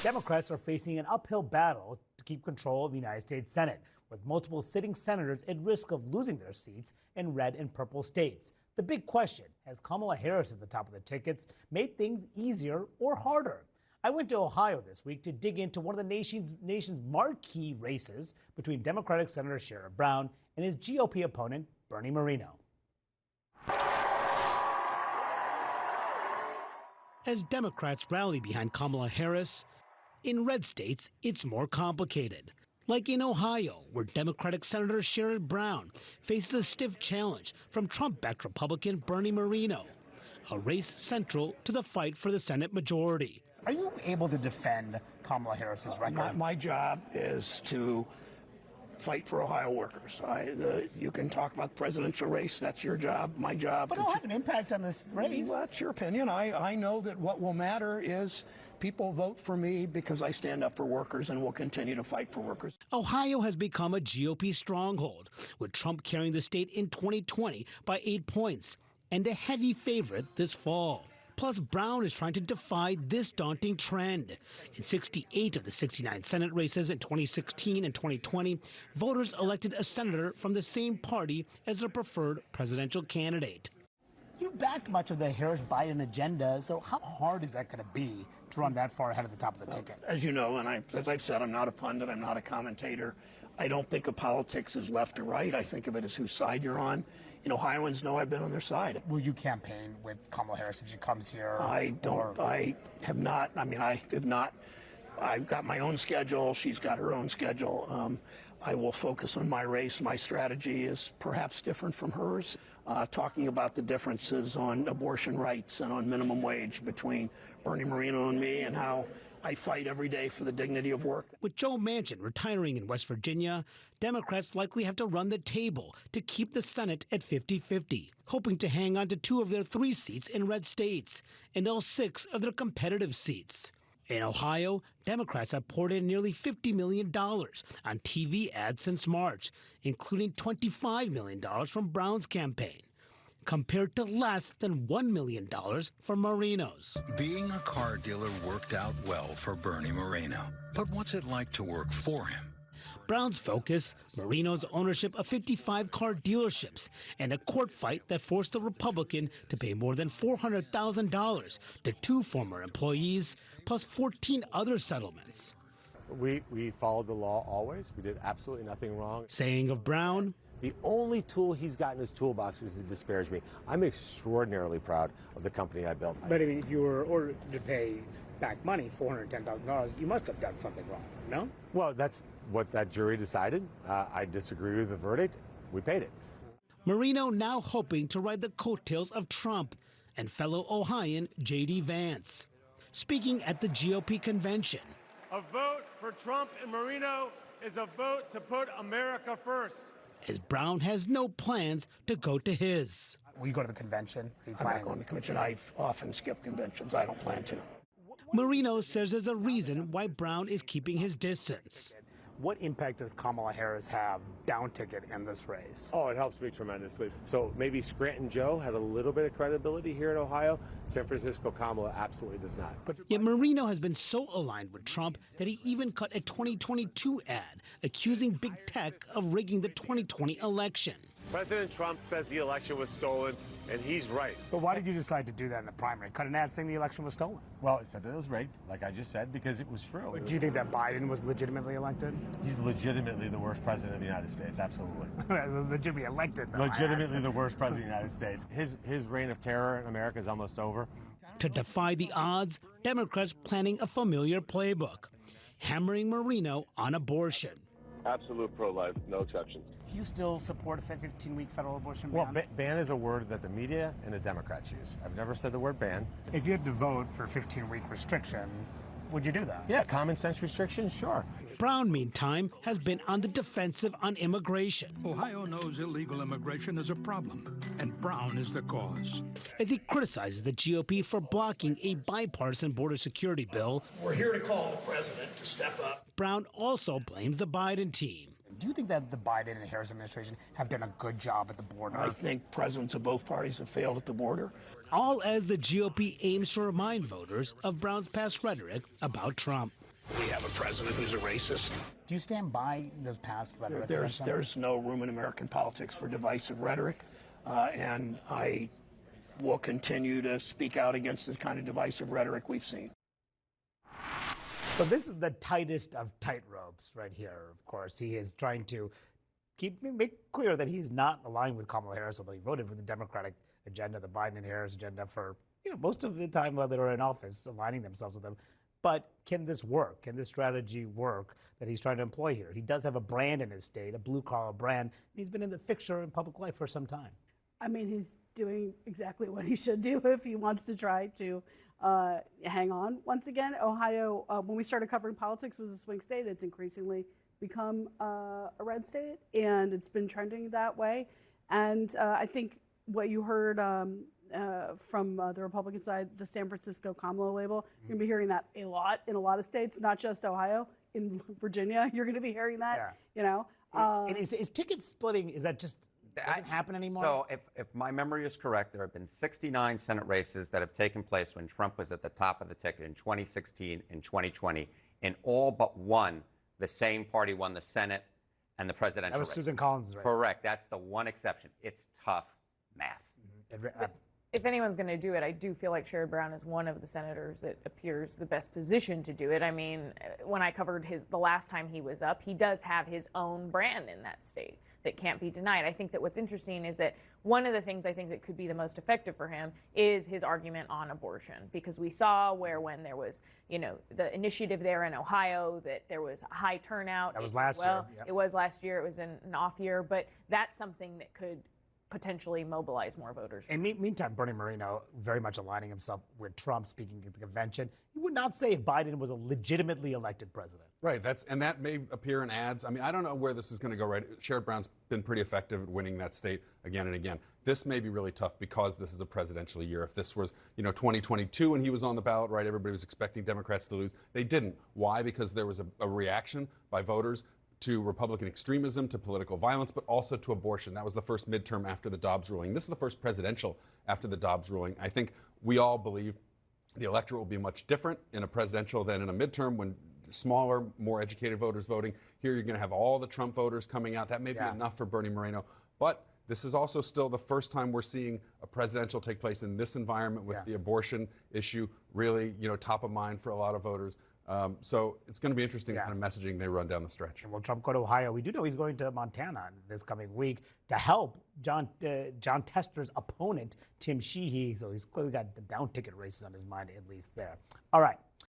Democrats are facing an uphill battle to keep control of the United States Senate, with multiple sitting senators at risk of losing their seats in red and purple states. The big question, has Kamala Harris at the top of the tickets made things easier or harder? I went to Ohio this week to dig into one of the nation's marquee races between Democratic Senator Sherrod Brown and his GOP opponent, Bernie Moreno. As Democrats rally behind Kamala Harris, in red states, it's more complicated. Like in Ohio, where Democratic Senator Sherrod Brown faces a stiff challenge from Trump-backed Republican Bernie Moreno, a race central to the fight for the Senate majority. Are you able to defend Kamala Harris's record? My job is to fight for Ohio workers. You can talk about the presidential race. That's your job. My job. But it'll have an impact on this race. Well, that's your opinion. I know that what will matter is people vote for me because I stand up for workers and will continue to fight for workers. Ohio has become a GOP stronghold, with Trump carrying the state in 2020 by 8 points and a heavy favorite this fall. Plus, Brown is trying to defy this daunting trend. In 68 of the 69 Senate races in 2016 and 2020, voters elected a senator from the same party as their preferred presidential candidate. You backed much of the Harris-Biden agenda, so how hard is that going to be to run that far ahead of the top of the ticket? As you know, and as I've said, I'm not a pundit, I'm not a commentator. I don't think of politics as left or right. I think of it as whose side you're on. Ohioans know I've been on their side. Will you campaign with Kamala Harris if she comes here? I have not. I have not. I've got my own schedule. She's got her own schedule. I will focus on my race. My strategy is perhaps different from hers, talking about the differences on abortion rights and on minimum wage between Bernie Moreno and me, and how I fight every day for the dignity of work. With Joe Manchin retiring in West Virginia, Democrats likely have to run the table to keep the Senate at 50-50, hoping to hang on to 2 of their 3 seats in red states and all 6 of their competitive seats. In Ohio, Democrats have poured in nearly $50 million on TV ads since March, including $25 million from Brown's campaign, compared to less than $1 million for Moreno's. Being a car dealer worked out well for Bernie Moreno. But what's it like to work for him? Brown's focus, Moreno's ownership of 55 car dealerships, and a court fight that forced the Republican to pay more than $400,000 to 2 former employees, plus 14 other settlements. We followed the law always. We did absolutely nothing wrong. Saying of Brown, the only tool he's got in his toolbox is to disparage me. I'm extraordinarily proud of the company I built. But I mean, if you were ordered to pay back money, $410,000, you must have done something wrong, no? Well, that's what that jury decided. I disagree with the verdict. We paid it. Moreno now hoping to ride the coattails of Trump and fellow Ohioan J.D. Vance. Speaking at the GOP convention. A vote for Trump and Moreno is a vote to put America first. As Brown has no plans to go to his. Will you go to the convention? I'm not going to the convention. I've often skipped conventions. I don't plan to. Moreno says there's a reason why Brown is keeping his distance. What impact does Kamala Harris have down ticket in this race? Oh, it helps me tremendously. So maybe Scranton Joe had a little bit of credibility here in Ohio. San Francisco Kamala absolutely does not. Yet Moreno has been so aligned with Trump that he even cut a 2022 ad accusing big tech of rigging the 2020 election. President Trump says the election was stolen, and he's right. But why did you decide to do that in the primary? Cut an ad saying the election was stolen? Well, it said it was rigged, like I just said, because it was true. Do you think that Biden was legitimately elected? He's legitimately the worst president of the United States, absolutely. Legitimately elected, though. Legitimately the worst president of the United States. His reign of terror in America is almost over. To defy the odds, Democrats planning a familiar playbook, hammering Moreno on abortion. Absolute pro-life, no exceptions. Do you still support a 15-week federal abortion ban? Well, ban is a word that the media and the Democrats use. I've never said the word ban. If you had to vote for a 15-week restriction, would you do that? Yeah, common sense restrictions, sure. Brown, meantime, has been on the defensive on immigration. Ohio knows illegal immigration is a problem, and Brown is the cause. As he criticizes the GOP for blocking a bipartisan border security bill, We're here to call the president to step up. Brown also blames the Biden team. Do you think that the Biden and Harris administration have done a good job at the border? I think presidents of both parties have failed at the border. All as the GOP aims to remind voters of Brown's past rhetoric about Trump. We have a president who's a racist. Do you stand by those past rhetoric? There's no room in American politics for divisive rhetoric, and I will continue to speak out against the kind of divisive rhetoric we've seen. So this is the tightest of tightropes right here, of course. He is trying to make clear that he's not aligned with Kamala Harris, although he voted for the Democratic agenda, the Biden and Harris agenda for most of the time while they were in office, aligning themselves with them. But can this work? Can this strategy work that he's trying to employ here? He does have a brand in his state, a blue-collar brand. He's been in the fixture in public life for some time. I mean, he's doing exactly what he should do if he wants to try to hang on. Once again, Ohio, when we started covering politics, was a swing state. It's increasingly become a red state, and it's been trending that way. And I think what you heard from the Republican side, the San Francisco Kamala label, you're going to be hearing that a lot in a lot of states, not just Ohio. In Virginia, you're going to be hearing that, And is ticket splitting, is that just doesn't happen anymore? So if my memory is correct, there have been 69 Senate races that have taken place when Trump was at the top of the ticket in 2016 and 2020. In all but one, the same party won the Senate and the presidential That was race. Susan Collins' race. Correct. That's the one exception. It's tough math. If anyone's going to do it, I do feel like Sherrod Brown is one of the senators that appears the best position to do it. I mean, when I covered the last time he was up, he does have his own brand in that state that can't be denied. I think that what's interesting is that one of the things I think that could be the most effective for him is his argument on abortion, because we saw when there was, the initiative there in Ohio, that there was a high turnout. That was last year. Yep. It was last year. It was an off year, but that's something that could potentially mobilize more voters. In meantime, Bernie Moreno very much aligning himself with Trump, speaking at the convention. He would not say if Biden was a legitimately elected president. Right, and that may appear in ads. I mean, I don't know where this is going to go, right? Sherrod Brown's been pretty effective at winning that state again and again. This may be really tough because this is a presidential year. If this was, 2022 and he was on the ballot, right, everybody was expecting Democrats to lose. They didn't. Why? Because there was a reaction by voters to Republican extremism, to political violence, but also to abortion. That was the first midterm after the Dobbs ruling. This is the first presidential after the Dobbs ruling. I think we all believe the electorate will be much different in a presidential than in a midterm when smaller, more educated voters voting. Here you're going to have all the Trump voters coming out. That may be enough for Bernie Moreno. But this is also still the first time we're seeing a presidential take place in this environment with the abortion issue really, top of mind for a lot of voters. So it's going to be interesting kind of messaging they run down the stretch. And will Trump go to Ohio? We do know he's going to Montana this coming week to help John Tester's opponent, Tim Sheehy. So he's clearly got the down ticket races on his mind, at least there. All right.